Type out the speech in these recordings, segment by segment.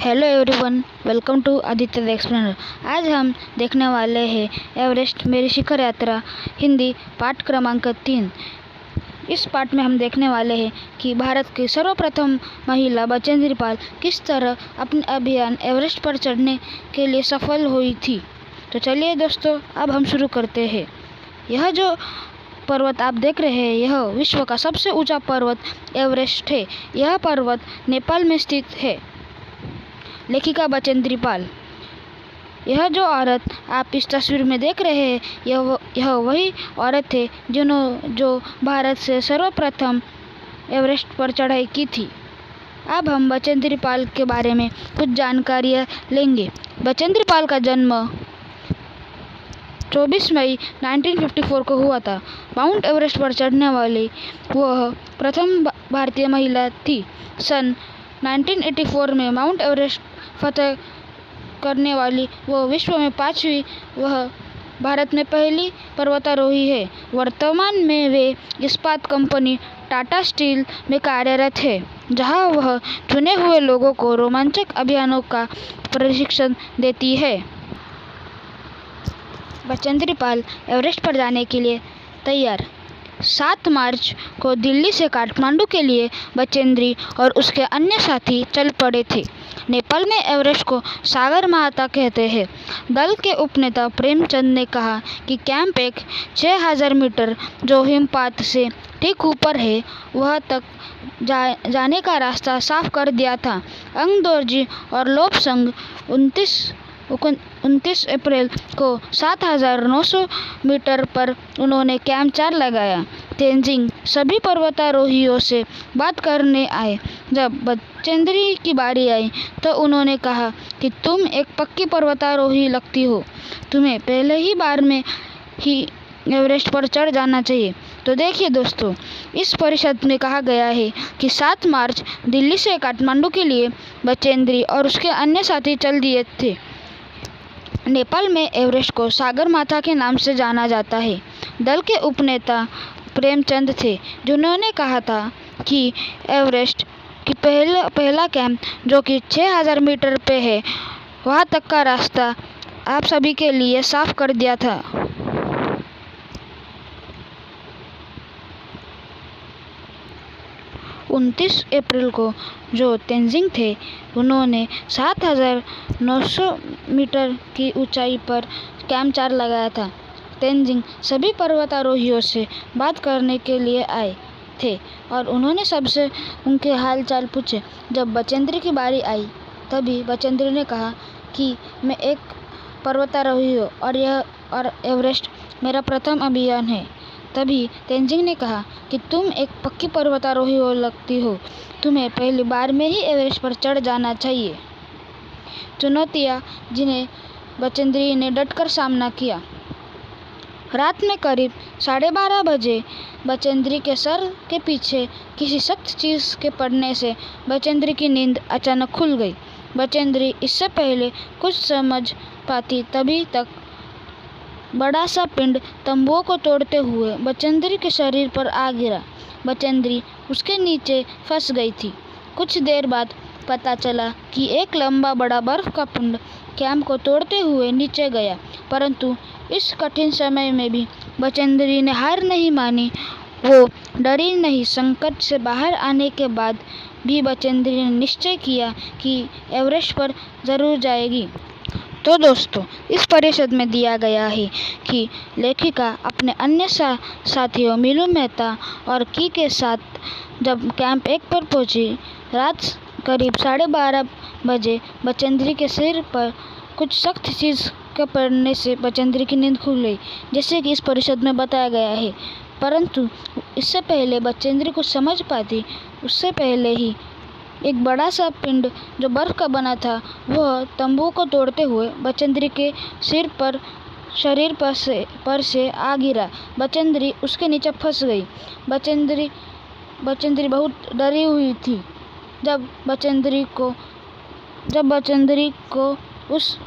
Hello everyone, welcome to Aditya explainer. आज हम देखने वाले हैं एवरेस्ट मेरी शिखर यात्रा हिंदी पाठ क्रमांक 3। इस पाठ में हम देखने वाले हैं कि भारत की सर्वप्रथम महिला बचेंद्री पाल किस तरह अपने अभियान एवरेस्ट पर चढ़ने के लिए सफल हुई थी। तो चलिए दोस्तों, अब हम शुरू करते हैं। यह जो पर्वत आप देख रहे हैं, यह विश्व का सबसे ऊंचा पर्वत एवरेस्ट है। यह पर्वत नेपाल में स्थित है। लेखिका बचेंद्री पाल। यह जो औरत आप इस तस्वीर में देख रहे हैं, यह वही औरत है जो भारत से सर्वप्रथम एवरेस्ट पर चढ़ाई की थी। अब हम बचेंद्री पाल के बारे में कुछ जानकारियाँ लेंगे। बचेंद्री पाल का जन्म 24 मई 1954 को हुआ था। माउंट एवरेस्ट पर चढ़ने वाली वह प्रथम भारतीय महिला थी। सन 1984 में माउंट एवरेस्ट फतह करने वाली वह विश्व में 5वीं, वह भारत में पहली पर्वतारोही है। वर्तमान में वे इस्पात कंपनी टाटा स्टील में कार्यरत है, जहां वह चुने हुए लोगों को रोमांचक अभियानों का प्रशिक्षण देती है। बचेंद्री पाल एवरेस्ट पर जाने के लिए तैयार। 7 मार्च को दिल्ली से काठमांडू के लिए बचेंद्री और उसके अन्य साथी चल पड़े थे। नेपाल में एवरेस्ट को सागर माता कहते हैं। दल के उपनेता प्रेमचंद ने कहा कि कैंप एक 6000 मीटर जो हिमपात से ठीक ऊपर है, वह तक जाने का रास्ता साफ कर दिया था। अंगदोर्जी और लोपसंग 29 अप्रैल को 7900 मीटर पर उन्होंने कैंप 4 लगाया। तेंजिंग सभी पर्वतारोहियों से बात करने आए। जब बचेंद्री की बारी आई तो उन्होंने कहा कि तुम एक पक्की पर्वतारोही लगती हो, तुम्हें पहले ही बार में ही एवरेस्ट पर चढ़ जाना चाहिए। तो देखिए दोस्तों, इस परिषद में कहा गया है कि 7 मार्च दिल्ली से काठमांडू के लिए बचेंद्री और उसके अन्य साथी चल दिए थे। नेपाल में एवरेस्ट को सागर माता के नाम से जाना जाता है। दल के उपनेता प्रेमचंद थे, जिन्होंने कहा था कि एवरेस्ट की पहला कैंप जो कि 6000 मीटर पे है, वहाँ तक का रास्ता आप सभी के लिए साफ कर दिया था। उनतीस अप्रैल को जो तेंजिंग थे, उन्होंने 7900 मीटर की ऊंचाई पर कैंप 4 लगाया था। तेंजिंग सभी पर्वतारोहियों से बात करने के लिए आए थे और उन्होंने सबसे उनके हाल चाल पूछे। जब बचेंद्री की बारी आई, तभी बचेंद्री ने कहा कि मैं एक पर्वतारोही हूँ और एवरेस्ट मेरा प्रथम अभियान है। तभी तेंजिंग ने कहा कि तुम एक पक्की पर्वतारोही हो लगती हो, तुम्हें पहली बार में ही एवरेस्ट पर चढ़ जाना चाहिए। चुनौतियाँ जिन्हें बचेंद्री ने डटकर सामना किया। रात में करीब 12:30 बजे बचेंद्री के सर के पीछे किसी सख्त चीज़ के पड़ने से बचेंद्री की नींद अचानक खुल गई। बचेंद्री इससे पहले कुछ समझ पाती तभी तक बड़ा सा पिंड तंबुओं को तोड़ते हुए बचेंद्री के शरीर पर आ गिरा। बचेंद्री उसके नीचे फंस गई थी। कुछ देर बाद पता चला कि एक लंबा बड़ा बर्फ का पिंड कैंप को तोड़ते हुए नीचे गया, परंतु इस कठिन समय में भी बचेंद्री ने हार नहीं मानी। वो डरी नहीं। संकट से बाहर आने के बाद भी बचेंद्री ने निश्चय किया कि एवरेस्ट पर जरूर जाएगी। तो दोस्तों, इस परिषद में दिया गया है कि लेखिका अपने अन्य साथियों मीनू मेहता और की के साथ जब कैंप 1 पर पहुंची, रात करीब 12:30 बजे बचेंद्री के सिर पर कुछ सख्त चीज़ के पड़ने से बचेंद्री की नींद खुल गई, जैसे कि इस परिषद में बताया गया है। परंतु इससे पहले बचेंद्री कुछ समझ पाती, उससे पहले ही एक बड़ा सा पिंड जो बर्फ का बना था, वह तंबू को तोड़ते हुए बचेंद्री के शरीर पर से आ गिरा। बचेंद्री उसके नीचे फंस गई। बचेंद्री बहुत डरी हुई थी। जब बचेंद्री को उस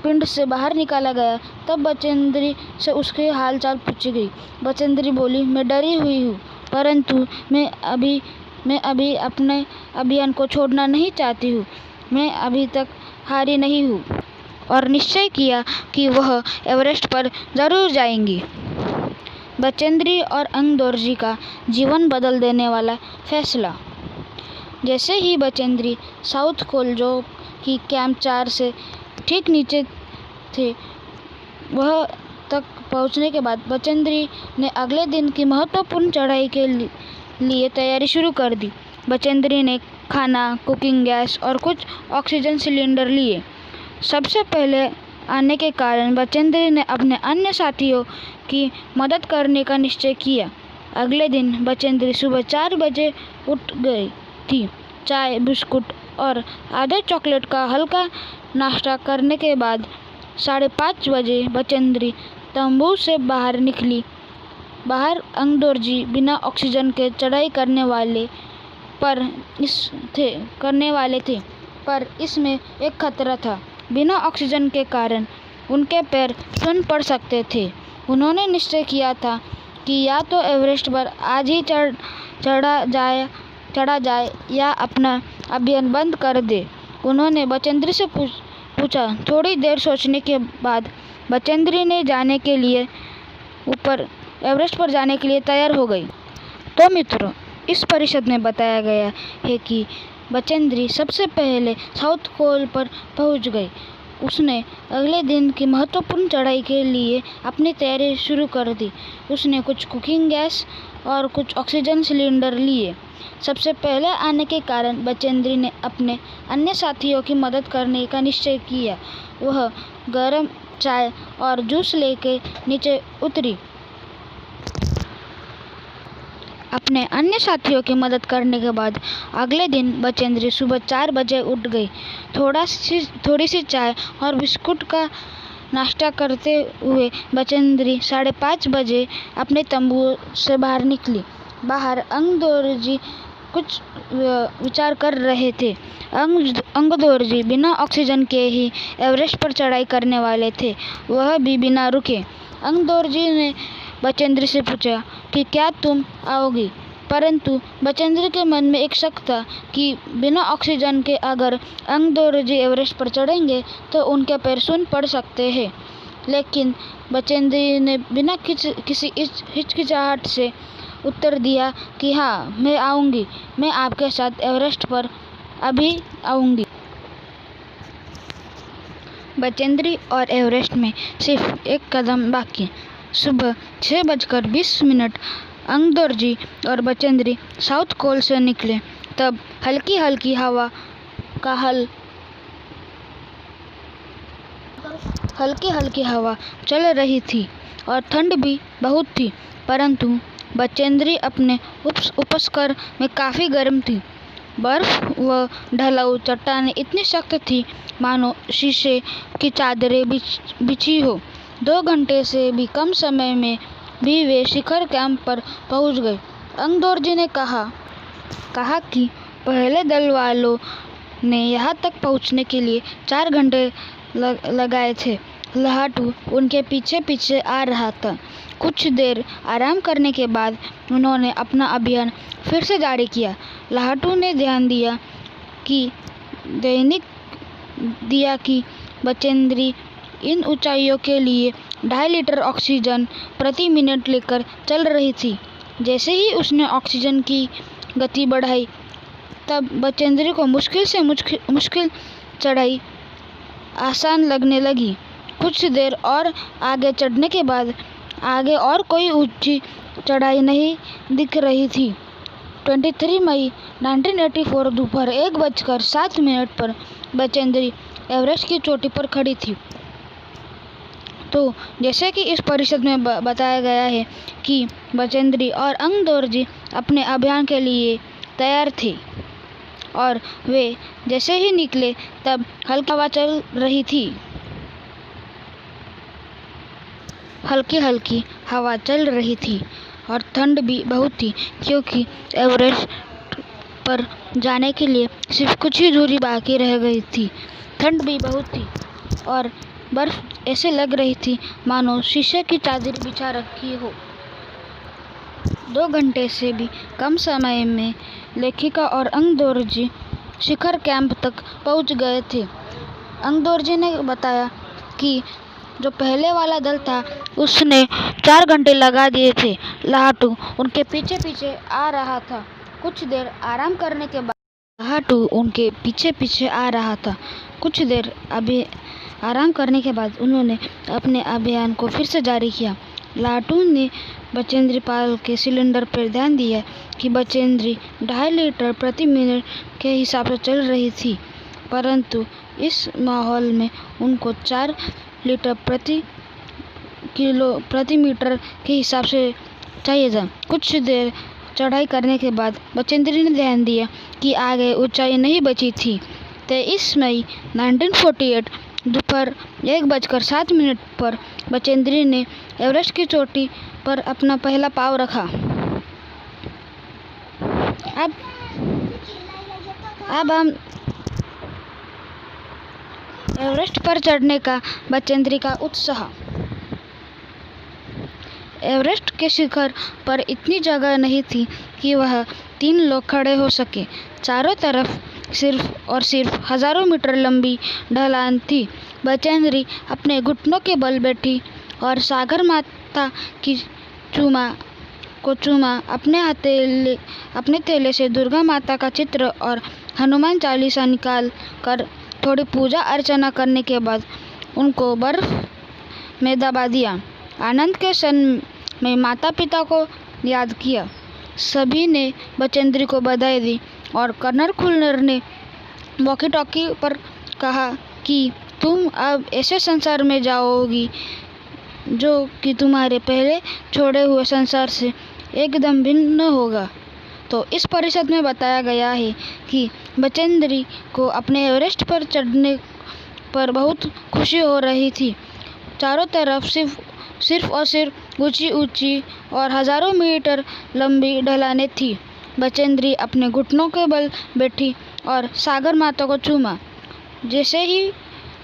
पिंड से बाहर निकाला गया, तब बचेंद्री से उसके हाल चाल पूछी गई। बचेंद्री बोली, मैं डरी हुई हूँ, परंतु मैं अभी अपने अभियान को छोड़ना नहीं चाहती हूँ। मैं अभी तक हारी नहीं हूँ और निश्चय किया कि वह एवरेस्ट पर ज़रूर जाएंगी। बचेंद्री और अंग दोर्जी का जीवन बदल देने वाला फैसला। जैसे ही बचेंद्री साउथ पोल जो कि कैंप 4 से ठीक नीचे थे वह तक पहुंचने के बाद बचेंद्री ने अगले दिन की महत्वपूर्ण चढ़ाई के लिए तैयारी शुरू कर दी। बचेंद्री ने खाना, कुकिंग गैस और कुछ ऑक्सीजन सिलेंडर लिए। सबसे पहले आने के कारण बचेंद्री ने अपने अन्य साथियों की मदद करने का निश्चय किया। अगले दिन बचेंद्री सुबह 4 बजे उठ गई थी। चाय, बिस्कुट और आधे चॉकलेट का हल्का नाश्ता करने के बाद 5:30 बजे बचेंद्री तंबू से बाहर निकली। बाहर अंग दोर्जी बिना ऑक्सीजन के चढ़ाई करने वाले थे, पर इसमें एक खतरा था। बिना ऑक्सीजन के कारण उनके पैर सुन्न पड़ सकते थे। उन्होंने निश्चय किया था कि या तो एवरेस्ट पर आज ही चढ़ा जाए या अपना अभियान बंद कर दे। उन्होंने बचेंद्री से पूछा। थोड़ी देर सोचने के बाद बचेंद्री ने एवरेस्ट पर जाने के लिए तैयार हो गई। तो मित्रों, इस परिषद में बताया गया है कि बचेंद्री सबसे पहले साउथ पोल पर पहुंच गई। उसने अगले दिन की महत्वपूर्ण चढ़ाई के लिए अपनी तैयारी शुरू कर दी। उसने कुछ कुकिंग गैस और कुछ ऑक्सीजन सिलेंडर लिए। सबसे पहले आने के कारण बचेंद्री ने अपने अन्य साथियों की मदद करने का निश्चय किया। वह गर्म चाय और जूस लेकर नीचे उतरी। अपने अन्य साथियों की मदद करने के बाद अगले दिन बचेंद्री सुबह 4 बजे उठ गई। थोड़ी सी चाय और बिस्कुट का नाश्ता करते हुए बचेंद्री 5:30 बजे अपने तंबू से बाहर निकली। बाहर अंग दोर्जी कुछ विचार कर रहे थे। अंग दोर्जी बिना ऑक्सीजन के ही एवरेस्ट पर चढ़ाई करने वाले थे, वह भी बिना रुके। अंग दोर्जी ने बचेंद्री से पूछा कि क्या तुम आओगी, परंतु बचेंद्री के मन में एक शक था कि बिना ऑक्सीजन के अगर अंग दोर्जी एवरेस्ट पर चढ़ेंगे तो उनके पैर सुन्न पड़ सकते हैं। लेकिन बचेंद्री ने बिना किसी हिचकिचाहट से उत्तर दिया कि हाँ, मैं आऊँगी, मैं आपके साथ एवरेस्ट पर अभी आऊँगी। बचेंद्री और एवरेस्ट में सिर्फ एक कदम बाकी। सुबह 6:20 अंग दोर्जी और बचेंद्री साउथ पोल से निकले। तब हल्की हल्की हवा चल रही थी और ठंड भी बहुत थी, परंतु बचेंद्री अपने उपस्कर में काफ़ी गर्म थी। बर्फ व ढलाऊ चट्टानें इतनी सख्त थी मानो शीशे की चादरें बिछी हो। 2 घंटे से भी कम समय में भी वे शिखर कैंप पर पहुंच गए। अंग दोर्जी ने कहा कि पहले दल वालों ने यहाँ तक पहुँचने के लिए 4 घंटे लगाए थे। लहाटू उनके पीछे पीछे आ रहा था। कुछ देर आराम करने के बाद उन्होंने अपना अभियान फिर से जारी किया। लहाटू ने ध्यान दिया कि बचेंद्री इन ऊंचाइयों के लिए 2.5 लीटर ऑक्सीजन प्रति मिनट लेकर चल रही थी। जैसे ही उसने ऑक्सीजन की गति बढ़ाई, तब बचेंद्री को मुश्किल चढ़ाई आसान लगने लगी। कुछ देर और आगे चढ़ने के बाद आगे और कोई ऊंची चढ़ाई नहीं दिख रही थी। 23 मई 1984 दोपहर 1:07 पर बचेंद्री एवरेस्ट की चोटी पर खड़ी थी। तो जैसे कि इस परिषद में बताया गया है कि बचेंद्री और अंग दोर्जी अपने अभियान के लिए तैयार थे और वे जैसे ही निकले तब हल्की हवा चल रही थी। हल्की हवा चल रही थी और ठंड भी बहुत थी, क्योंकि एवरेस्ट पर जाने के लिए सिर्फ कुछ ही दूरी बाकी रह गई थी। ठंड भी बहुत थी और बर्फ ऐसे लग रही थी मानो शीशे की चादर बिछा रखी हो। 2 घंटे से भी कम समय में लेखिका और अंग दोर्जी शिखर कैंप तक पहुंच गए थे। अंगदोर्जी ने बताया कि जो पहले वाला दल था उसने 4 घंटे लगा दिए थे। लाहाटू उनके पीछे पीछे आ रहा था। कुछ देर आराम करने के बाद लाहाटू उनके पीछे पीछे आ रहा था। कुछ देर आराम करने के बाद उन्होंने अपने अभियान को फिर से जारी किया। लाहाटू ने बचेंद्री पाल के सिलेंडर पर ध्यान दिया कि बचेंद्री 2.5 लीटर प्रति मिनट के हिसाब से चल रही थी, परंतु इस माहौल में उनको 4 लीटर प्रति मीटर के हिसाब से चाहिए था। कुछ देर चढ़ाई करने के बाद बचेंद्री ने ध्यान दिया कि आगे ऊंचाई नहीं बची थी। 23 मई 1948 दोपहर 1:07 पर बचेंद्री ने एवरेस्ट की चोटी पर अपना पहला पाँव रखा। अब हम एवरेस्ट पर चढ़ने का बचेंद्री का उत्साह। एवरेस्ट के शिखर पर इतनी जगह नहीं थी कि वह 3 लोग खड़े हो सके। चारों तरफ सिर्फ और सिर्फ हजारों मीटर लंबी ढलान थी। बचेंद्री अपने घुटनों के बल बैठी और सागर माता की चूमा अपने थैले से दुर्गा माता का चित्र और हनुमान चालीसा निकाल कर थोड़ी पूजा अर्चना करने के बाद उनको बर्फ में दबा दिया। आनंद के क्षण में माता पिता को याद किया। सभी ने बचेंद्री को बधाई दी और कर्नल खुल्लर ने वॉकी टॉकी पर कहा कि तुम अब ऐसे संसार में जाओगी जो कि तुम्हारे पहले छोड़े हुए संसार से एकदम भिन्न होगा। तो इस परिषद में बताया गया है कि बचेंद्री को अपने एवरेस्ट पर चढ़ने पर बहुत खुशी हो रही थी। चारों तरफ सिर्फ और सिर्फ ऊंची और हजारों मीटर लंबी ढलानें थी। बचेंद्री अपने घुटनों के बल बैठी और सागर माता को चूमा। जैसे ही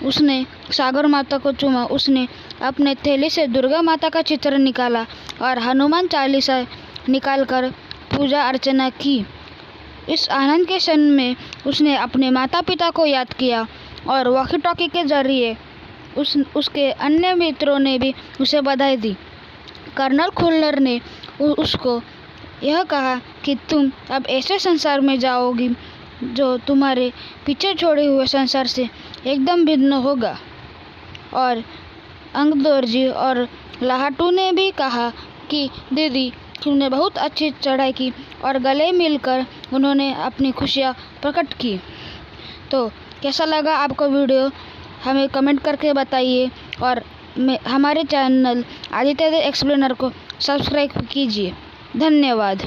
उसने सागर माता को चूमा, उसने अपने थैले से दुर्गा माता का चित्र निकाला और हनुमान चालीसा निकालकर पूजा अर्चना की। इस आनंद के क्षण में उसने अपने माता पिता को याद किया और वॉकी टॉकी के जरिए उसके अन्य मित्रों ने भी उसे बधाई दी। कर्नल खुल्लर ने उसको यह कहा कि तुम अब ऐसे संसार में जाओगी जो तुम्हारे पीछे छोड़े हुए संसार से एकदम भिन्न होगा। और अंगदोर्जी और लाहाटू ने भी कहा कि दीदी तुमने बहुत अच्छी चढ़ाई की, और गले मिलकर उन्होंने अपनी खुशियाँ प्रकट की। तो कैसा लगा आपको वीडियो, हमें कमेंट करके बताइए और हमारे चैनल आदित्य एक्सप्लेनर को सब्सक्राइब कीजिए। धन्यवाद।